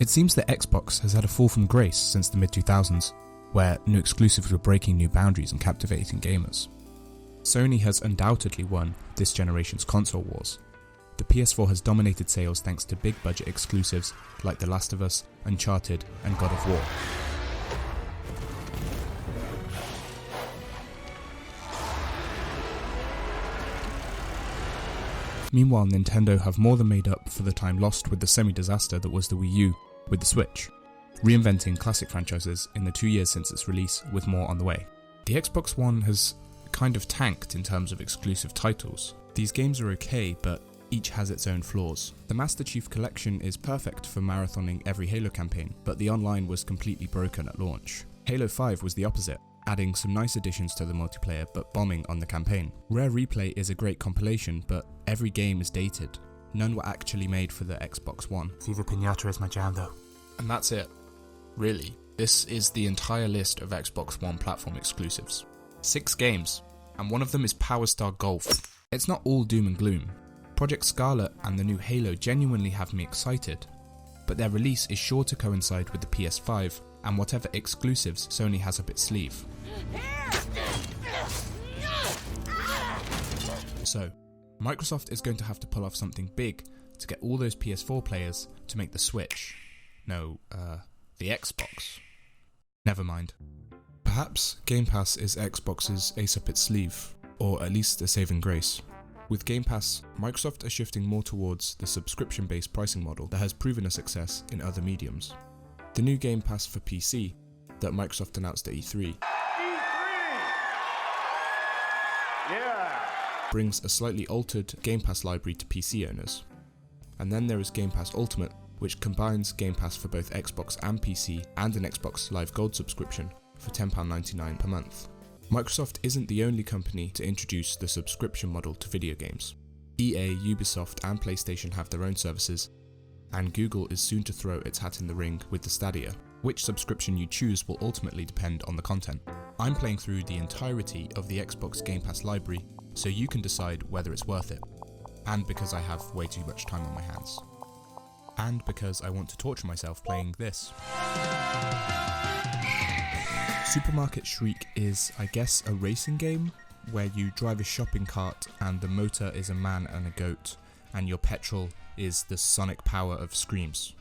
It seems that Xbox has had a fall from grace since the mid-2000s, where new exclusives were breaking new boundaries and captivating gamers. Sony has undoubtedly won this generation's console wars. The PS4 has dominated sales thanks to big budget exclusives like The Last of Us, Uncharted and God of War. Meanwhile, Nintendo have more than made up for the time lost with the semi-disaster that was the Wii U with the Switch, reinventing classic franchises in the 2 years since its release with more on the way. The Xbox One has kind of tanked in terms of exclusive titles. These games are okay, but each has its own flaws. The Master Chief Collection is perfect for marathoning every Halo campaign, but the online was completely broken at launch. Halo 5 was the opposite, adding some nice additions to the multiplayer but bombing on the campaign. Rare Replay is a great compilation, but every game is dated. None were actually made for the Xbox One. Viva Pinata is my jam though. And that's it. Really, this is the entire list of Xbox One platform exclusives. 6 games, and one of them is Power Star Golf. It's not all doom and gloom. Project Scarlet and the new Halo genuinely have me excited, but their release is sure to coincide with the PS5 and whatever exclusives Sony has up its sleeve. So, Microsoft is going to have to pull off something big to get all those PS4 players to make the Switch. No, the Xbox. Never mind. Perhaps Game Pass is Xbox's ace up its sleeve, or at least a saving grace. With Game Pass, Microsoft are shifting more towards the subscription-based pricing model that has proven a success in other mediums. The new Game Pass for PC that Microsoft announced at E3 brings a slightly altered Game Pass library to PC owners. And then there is Game Pass Ultimate, which combines Game Pass for both Xbox and PC and an Xbox Live Gold subscription for £10.99 per month. Microsoft isn't the only company to introduce the subscription model to video games. EA, Ubisoft and PlayStation have their own services, and Google is soon to throw its hat in the ring with the Stadia. Which subscription you choose will ultimately depend on the content. I'm playing through the entirety of the Xbox Game Pass library, so you can decide whether it's worth it. And because I have way too much time on my hands. And because I want to torture myself playing this. Supermarket Shriek is, I guess, a racing game where you drive a shopping cart and the motor is a man and a goat, and your petrol is the sonic power of screams.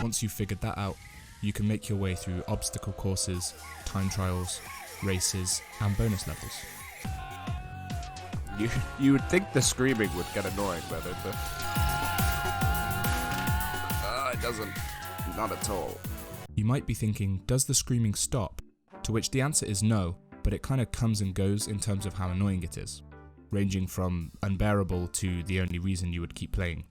Once you've figured that out, you can make your way through obstacle courses, time trials, races, and bonus levels. You would think the screaming would get annoying, but it doesn't. Not at all. You might be thinking, does the screaming stop? To which the answer is no, but it kind of comes and goes in terms of how annoying it is, ranging from unbearable to the only reason you would keep playing.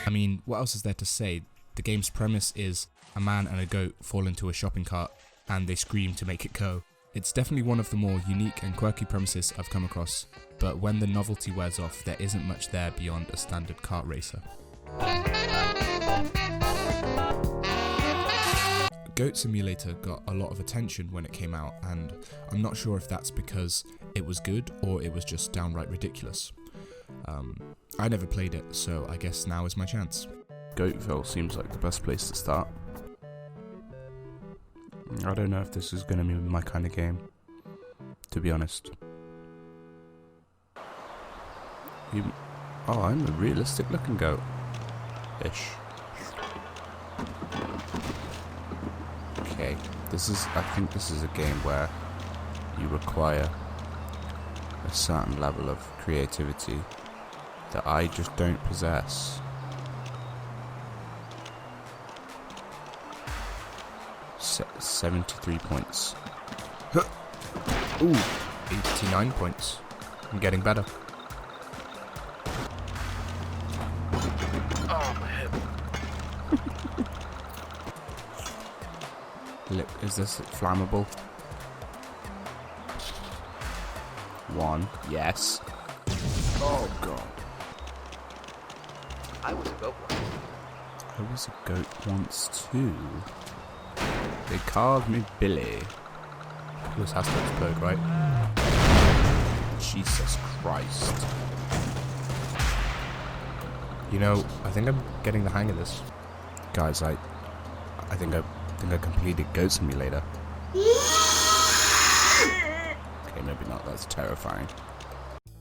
I mean, what else is there to say? The game's premise is a man and a goat fall into a shopping cart and they scream to make it go. It's definitely one of the more unique and quirky premises I've come across, but when the novelty wears off, there isn't much there beyond a standard kart racer. Goat Simulator got a lot of attention when it came out, and I'm not sure if that's because it was good or it was just downright ridiculous. I never played it, so I guess now is my chance. Goatville seems like the best place to start. I don't know if this is going to be my kind of game, to be honest. I'm a realistic looking goat. Ish. Okay, I think this is a game where you require a certain level of creativity that I just don't possess. Se 73 points. Ooh, 89 points. I'm getting better. Oh, my head. Is this flammable? 1, yes. Oh god. I was a goat once. I was a goat once too. They called me Billy. This has to explode, right? Jesus Christ. You know, I think I'm getting the hang of this. Guys, I think I completed Goat Simulator. Okay, maybe not. That's terrifying.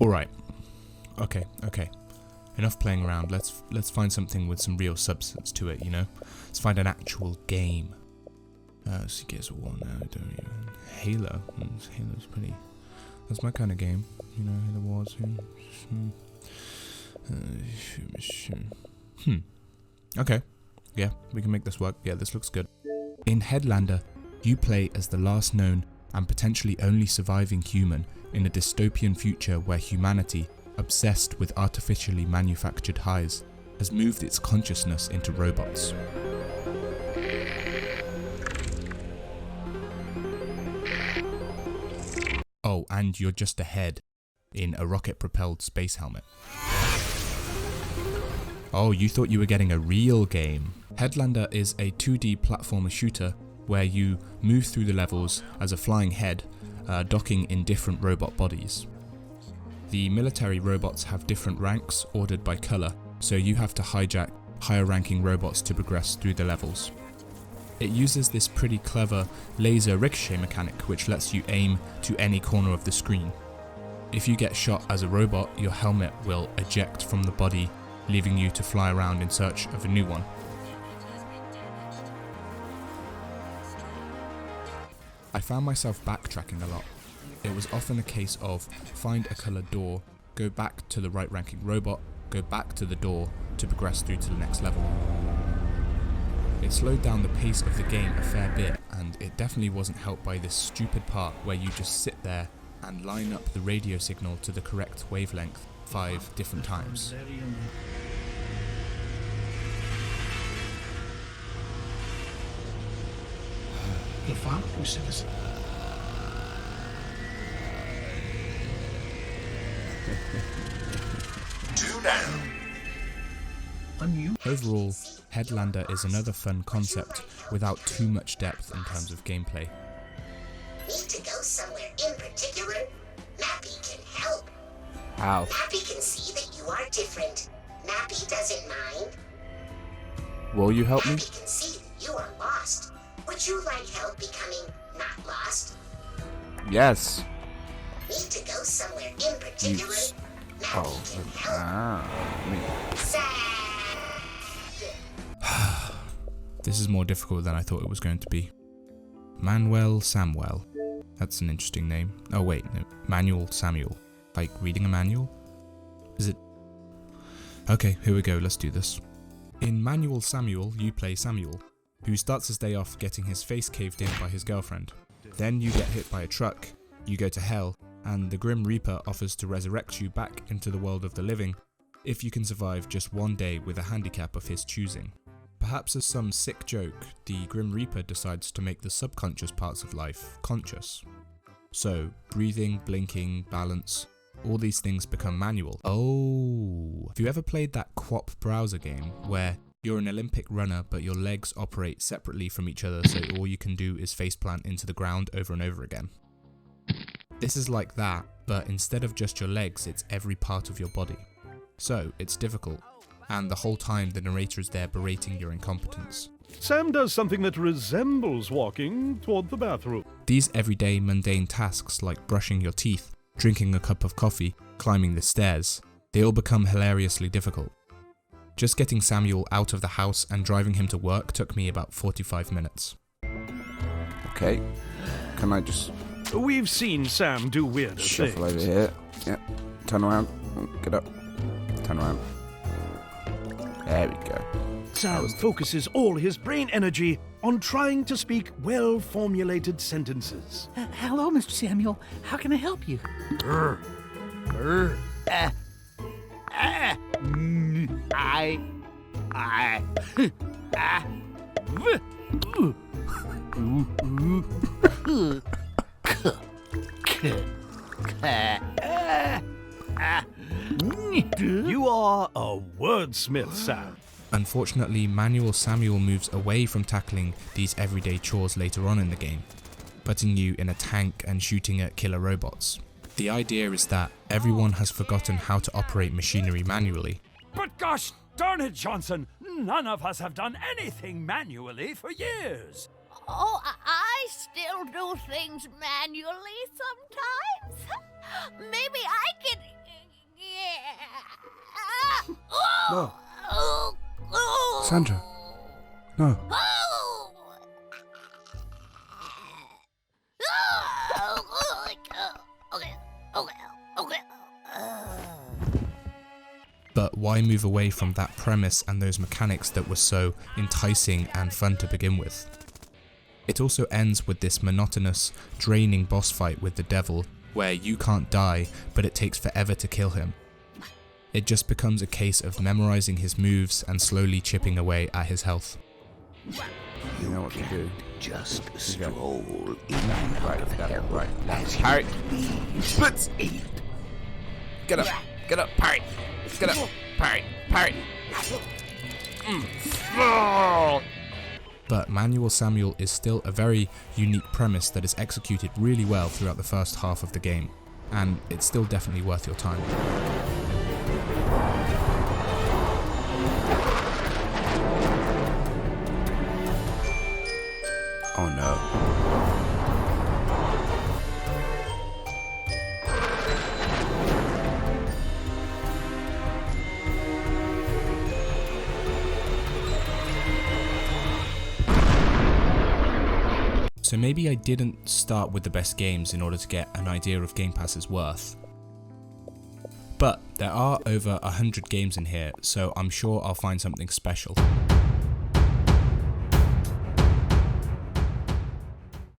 Alright. Okay. Enough playing around. Let's find something with some real substance to it, you know? Let's find an actual game. So Gears of War now, don't even. Halo. Halo's pretty... That's my kind of game. You know, Halo Wars. Okay. Yeah, we can make this work. Yeah, this looks good. In Headlander, you play as the last known and potentially only surviving human in a dystopian future where humanity, obsessed with artificially manufactured highs, has moved its consciousness into robots. Oh, and you're just a head in a rocket-propelled space helmet. Oh, you thought you were getting a real game. Headlander is a 2D platformer shooter where you move through the levels as a flying head, docking in different robot bodies. The military robots have different ranks ordered by colour, so you have to hijack higher ranking robots to progress through the levels. It uses this pretty clever laser ricochet mechanic which lets you aim to any corner of the screen. If you get shot as a robot, your helmet will eject from the body, leaving you to fly around in search of a new one. I found myself backtracking a lot. It was often a case of find a coloured door, go back to the right ranking robot, go back to the door to progress through to the next level. It slowed down the pace of the game a fair bit, and it definitely wasn't helped by this stupid part where you just sit there and line up the radio signal to the correct wavelength 5 different times. The following citizen. Two down. Overall, Headlander is another fun concept without too much depth in terms of gameplay. Need to go somewhere in particular? Mappy can help. How? Mappy can see that you are different. Mappy doesn't mind. Will you help me? Mappy can see that you are lost. Would you like help becoming not lost? Yes. Need to go somewhere in particular? Mappy can help. This is more difficult than I thought it was going to be. Manuel Samuel. That's an interesting name. Oh wait, no. Manuel Samuel. Like reading a manual? Is it? Okay, here we go, let's do this. In Manuel Samuel, you play Samuel, who starts his day off getting his face caved in by his girlfriend. Then you get hit by a truck, you go to hell, and the Grim Reaper offers to resurrect you back into the world of the living if you can survive just one day with a handicap of his choosing. Perhaps as some sick joke, the Grim Reaper decides to make the subconscious parts of life conscious. So, breathing, blinking, balance, all these things become manual. Oh! Have you ever played that QWOP browser game where you're an Olympic runner but your legs operate separately from each other, so all you can do is faceplant into the ground over and over again? This is like that, but instead of just your legs, it's every part of your body. So, it's difficult. And the whole time the narrator is there berating your incompetence. Sam does something that resembles walking toward the bathroom. These everyday mundane tasks like brushing your teeth, drinking a cup of coffee, climbing the stairs, they all become hilariously difficult. Just getting Samuel out of the house and driving him to work took me about 45 minutes. Okay. Can I just We've seen Sam do weird shuffle over things. here? Yep. Turn around. Get up. Turn around. There we go. Sam focuses all his brain energy on trying to speak well-formulated sentences. Hello, Mr. Samuel. How can I help you? You are a wordsmith, Sam. Unfortunately, Manuel Samuel moves away from tackling these everyday chores later on in the game, putting you in a tank and shooting at killer robots. The idea is that everyone has forgotten how to operate machinery manually. But gosh darn it, Johnson, none of us have done anything manually for years. Oh, I still do things manually sometimes. Maybe I can... No. Oh. Sandra. No. But why move away from that premise and those mechanics that were so enticing and fun to begin with? It also ends with this monotonous, draining boss fight with the devil, where you can't die, but it takes forever to kill him. It just becomes a case of memorizing his moves and slowly chipping away at his health. You know what to do. Just You go. stroll in Right, out of that, hell right. as Harry. you Splits. eat. Get up. Get up. Parry. Get up. Parry. Parry. But Manuel Samuel is still a very unique premise that is executed really well throughout the first half of the game, and it's still definitely worth your time. Oh no. So maybe I didn't start with the best games in order to get an idea of Game Pass's worth. But there are over 100 games in here, so I'm sure I'll find something special.